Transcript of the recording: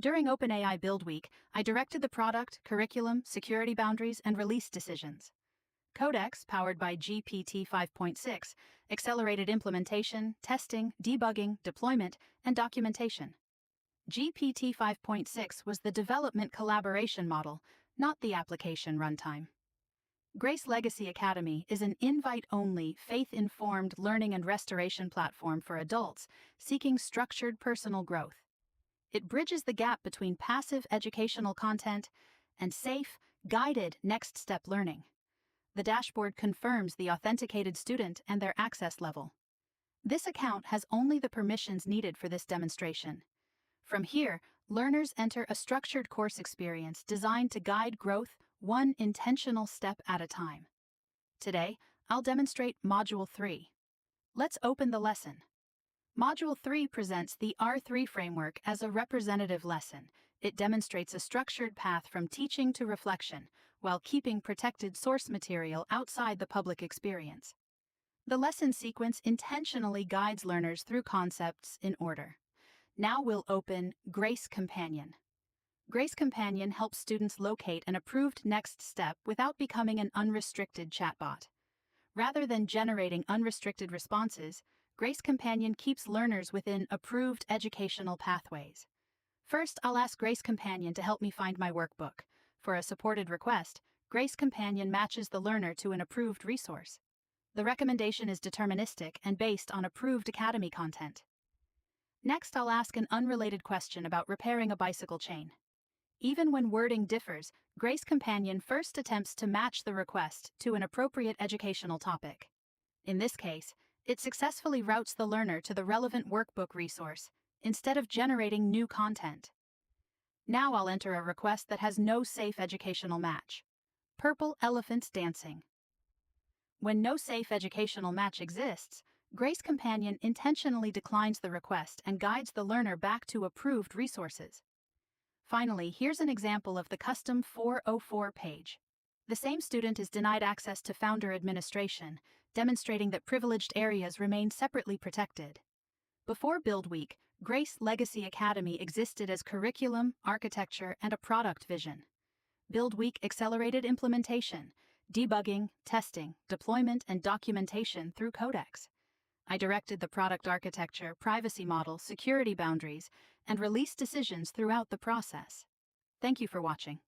During OpenAI Build Week, I directed the product, curriculum, security boundaries, and release decisions. Codex, powered by GPT 5.6, accelerated implementation, testing, debugging, deployment, and documentation. GPT 5.6 was the development collaboration model, not the application runtime. Grace Legacy Academy is an invite-only, faith-informed learning and restoration platform for adults seeking structured personal growth. It bridges the gap between passive educational content and safe, guided next-step learning. The dashboard confirms the authenticated student and their access level. This account has only the permissions needed for this demonstration. From here, learners enter a structured course experience designed to guide growth one intentional step at a time. Today, I'll demonstrate Module 3. Let's open the lesson. Module 3 presents the R3 framework as a representative lesson. It demonstrates a structured path from teaching to reflection, while keeping protected source material outside the public experience. The lesson sequence intentionally guides learners through concepts in order. Now we'll open Grace Companion. Grace Companion helps students locate an approved next step without becoming an unrestricted chatbot. Rather than generating unrestricted responses, Grace Companion keeps learners within approved educational pathways. First, I'll ask Grace Companion to help me find my workbook. For a supported request, Grace Companion matches the learner to an approved resource. The recommendation is deterministic and based on approved Academy content. Next, I'll ask an unrelated question about repairing a bicycle chain. Even when wording differs, Grace Companion first attempts to match the request to an appropriate educational topic. In this case, it successfully routes the learner to the relevant workbook resource, instead of generating new content. Now I'll enter a request that has no safe educational match. Purple elephants dancing. When no safe educational match exists, Grace Companion intentionally declines the request and guides the learner back to approved resources. Finally, here's an example of the custom 404 page. The same student is denied access to Founder administration, demonstrating that privileged areas remain separately protected. Before Build Week, Grace Legacy Academy existed as curriculum, architecture, and a product vision. Build Week accelerated implementation, debugging, testing, deployment, and documentation through Codex. I directed the product architecture, privacy model, security boundaries, and release decisions throughout the process. Thank you for watching.